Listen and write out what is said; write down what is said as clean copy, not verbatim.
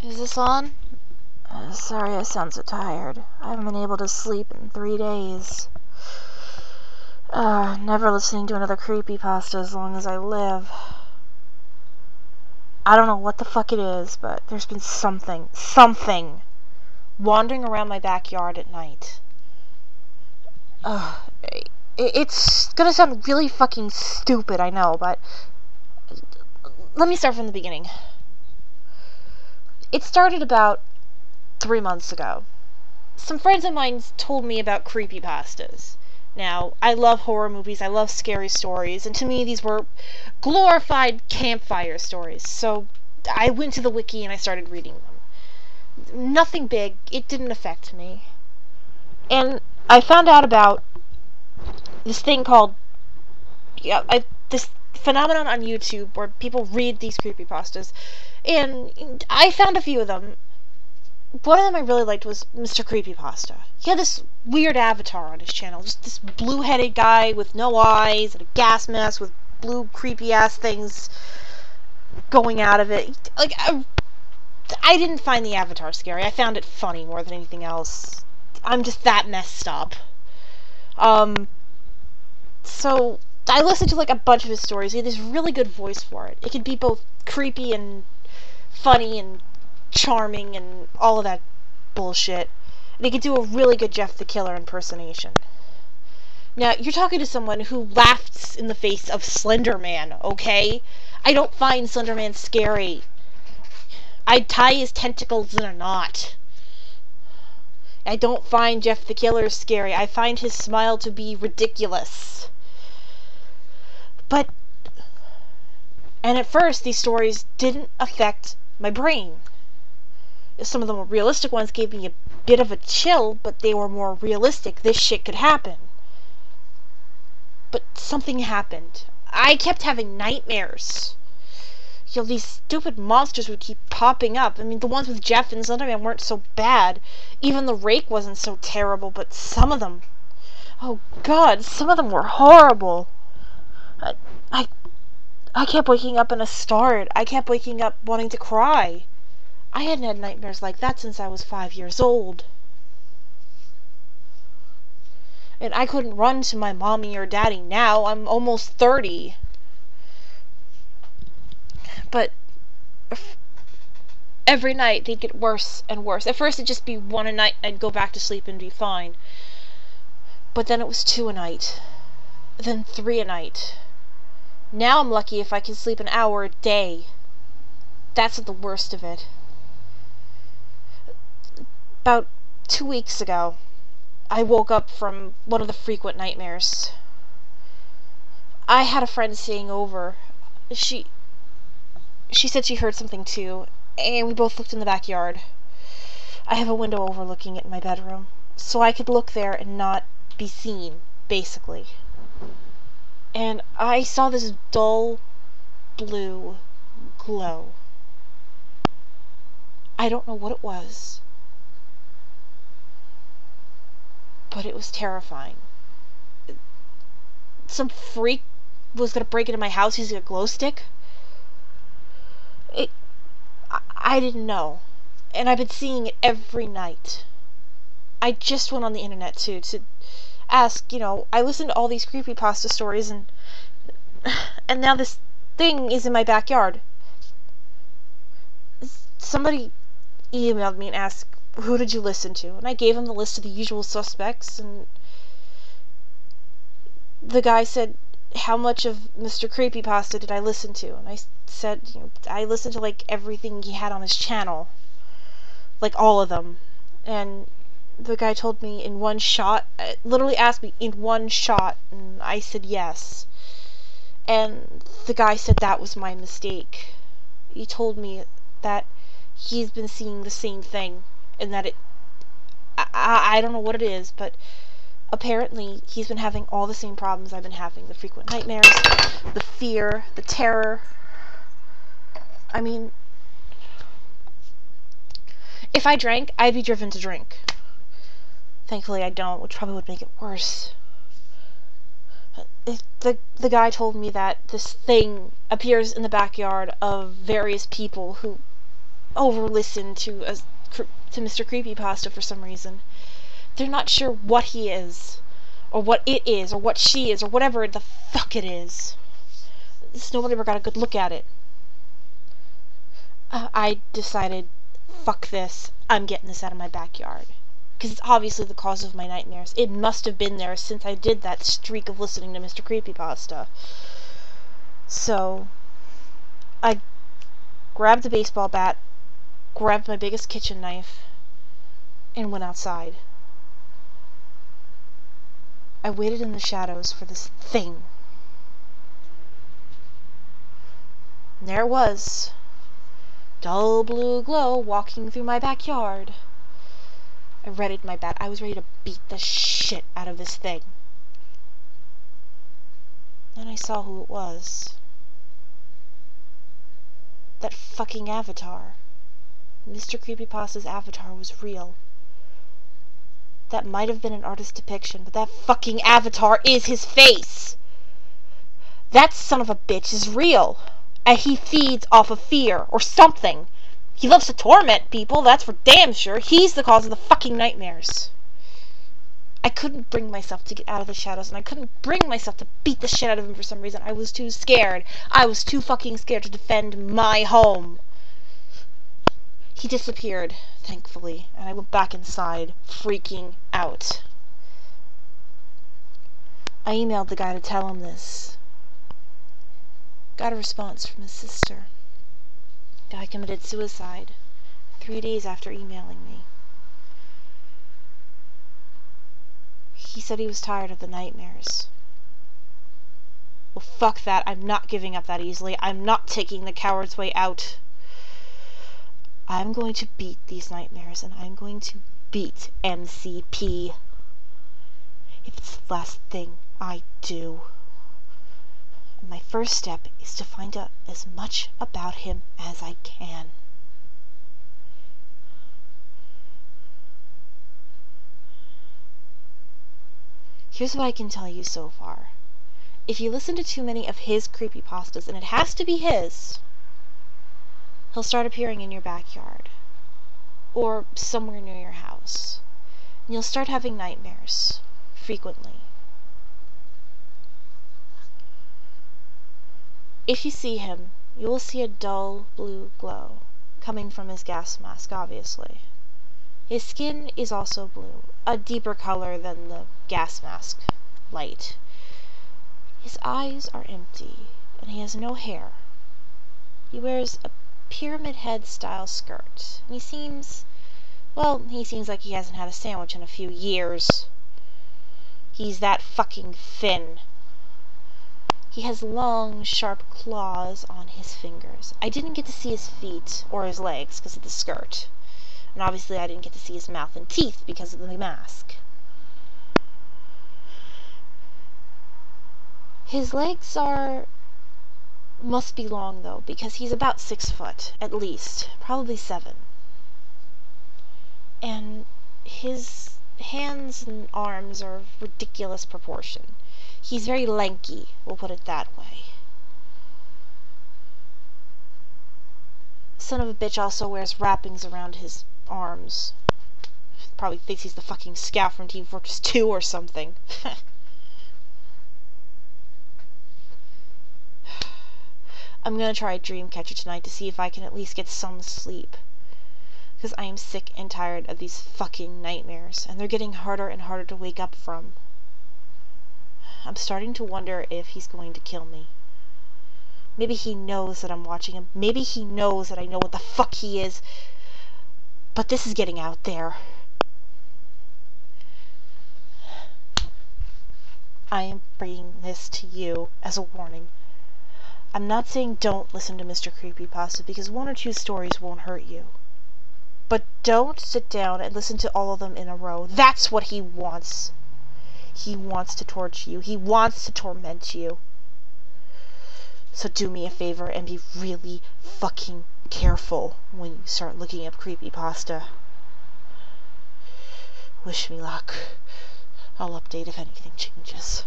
Is this on? Sorry I sound so tired. I haven't been able to sleep in 3 days. Never listening to another creepypasta as long as I live. I don't know what the fuck it is, but there's been something wandering around my backyard at night. It's gonna sound really fucking stupid, I know, but let me start from the beginning. It started about 3 months ago. Some friends of mine told me about creepypastas. Now, I love horror movies, I love scary stories, and to me these were glorified campfire stories. So I went to the wiki and I started reading them. Nothing big, it didn't affect me. And I found out about this thing called this phenomenon on YouTube where people read these creepypastas, and I found a few of them. One of them I really liked was Mr. Creepypasta. He had this weird avatar on his channel, just this blue-headed guy with no eyes and a gas mask with blue creepy-ass things going out of it. Like, I didn't find the avatar scary. I found it funny more than anything else. I'm just that messed up. So I listened to like a bunch of his stories. He had this really good voice for it. It could be both creepy and funny and charming and all of that bullshit. And he could do a really good Jeff the Killer impersonation. Now, you're talking to someone who laughs in the face of Slender Man, okay? I don't find Slender Man scary. I'd tie his tentacles in a knot. I don't find Jeff the Killer scary. I find his smile to be ridiculous. And at first, these stories didn't affect my brain. Some of the more realistic ones gave me a bit of a chill, but they were more realistic. This shit could happen. But something happened. I kept having nightmares. These stupid monsters would keep popping up. I mean, the ones with Jeff and Slenderman weren't so bad. Even the Rake wasn't so terrible, but some of them... Oh, God, some of them were horrible. I kept waking up in a start. I kept waking up wanting to cry. I hadn't had nightmares like that since I was 5 years old. And I couldn't run to my mommy or daddy now. I'm almost 30. But every night they'd get worse and worse. At first it'd just be one a night and I'd go back to sleep and be fine. But then it was 2 a night. Then 3 a night. Now I'm lucky if I can sleep an hour a day. That's the worst of it. About 2 weeks ago, I woke up from one of the frequent nightmares. I had a friend staying over. She said she heard something too, and we both looked in the backyard. I have a window overlooking it in my bedroom, so I could look there and not be seen, basically. And I saw this dull blue glow. I don't know what it was, but it was terrifying. Some freak was gonna break into my house using a glow stick. I didn't know, and I've been seeing it every night. I just went on the internet to ask, I listened to all these creepypasta stories, and now this thing is in my backyard. Somebody emailed me and asked, who did you listen to? And I gave him the list of the usual suspects, and the guy said, how much of Mr. Creepypasta did I listen to? And I said, I listened to like everything he had on his channel. Like all of them. And the guy told me in one shot, literally asked me in one shot, and I said yes. And the guy said that was my mistake. He told me that he's been seeing the same thing, and that I don't know what it is, but apparently he's been having all the same problems I've been having. The frequent nightmares, the fear, the terror. I mean, if I drank, I'd be driven to drink. Thankfully I don't, which probably would make it worse. The guy told me that this thing appears in the backyard of various people who over-listen to Mr. Creepypasta for some reason. They're not sure what he is, or what it is, or what she is, or whatever the fuck it is. Just nobody ever got a good look at it. I decided, fuck this. I'm getting this out of my backyard. Because it's obviously the cause of my nightmares. It must have been there since I did that streak of listening to Mr. Creepypasta. So, I grabbed a baseball bat, grabbed my biggest kitchen knife, and went outside. I waited in the shadows for this thing. And there it was. Dull blue glow walking through my backyard. I readied my bat. I was ready to beat the shit out of this thing. Then I saw who it was. That fucking avatar. Mr. Creepypasta's avatar was real. That might have been an artist's depiction, but that fucking avatar is his face! That son of a bitch is real! And he feeds off of fear, or something. He loves to torment people, that's for damn sure. He's the cause of the fucking nightmares. I couldn't bring myself to get out of the shadows, and I couldn't bring myself to beat the shit out of him for some reason. I was too scared. I was too fucking scared to defend my home. He disappeared, thankfully, and I went back inside, freaking out. I emailed the guy to tell him this. Got a response from his sister. Guy committed suicide 3 days after emailing me. He said he was tired of the nightmares. Well, fuck that. I'm not giving up that easily. I'm not taking the coward's way out. I'm going to beat these nightmares, and I'm going to beat MCP. If it's the last thing I do. And my first step is to find out as much about him as I can. Here's what I can tell you so far. If you listen to too many of his creepypastas, and it has to be his, he'll start appearing in your backyard. Or somewhere near your house. And you'll start having nightmares. Frequently. If you see him, you will see a dull blue glow, coming from his gas mask, obviously. His skin is also blue, a deeper color than the gas mask light. His eyes are empty, and he has no hair. He wears a pyramid head style skirt, and he seems like he hasn't had a sandwich in a few years. He's that fucking thin. He has long, sharp claws on his fingers. I didn't get to see his feet or his legs because of the skirt. And obviously I didn't get to see his mouth and teeth because of the mask. His legs must be long though, because he's about 6 foot, at least. Probably 7. And his hands and arms are of ridiculous proportion. He's very lanky, we'll put it that way. Son of a bitch also wears wrappings around his arms. Probably thinks he's the fucking scout from Team Fortress 2 or something. I'm gonna try Dreamcatcher tonight to see if I can at least get some sleep. Because I am sick and tired of these fucking nightmares, and they're getting harder and harder to wake up from. I'm starting to wonder if he's going to kill me. Maybe he knows that I'm watching him. Maybe he knows that I know what the fuck he is. But this is getting out there. I am bringing this to you as a warning. I'm not saying don't listen to Mr. Creepypasta, because 1 or 2 stories won't hurt you. But don't sit down and listen to all of them in a row. That's what he wants. He wants to torture you. He wants to torment you. So do me a favor and be really fucking careful when you start looking up creepypasta. Wish me luck. I'll update if anything changes.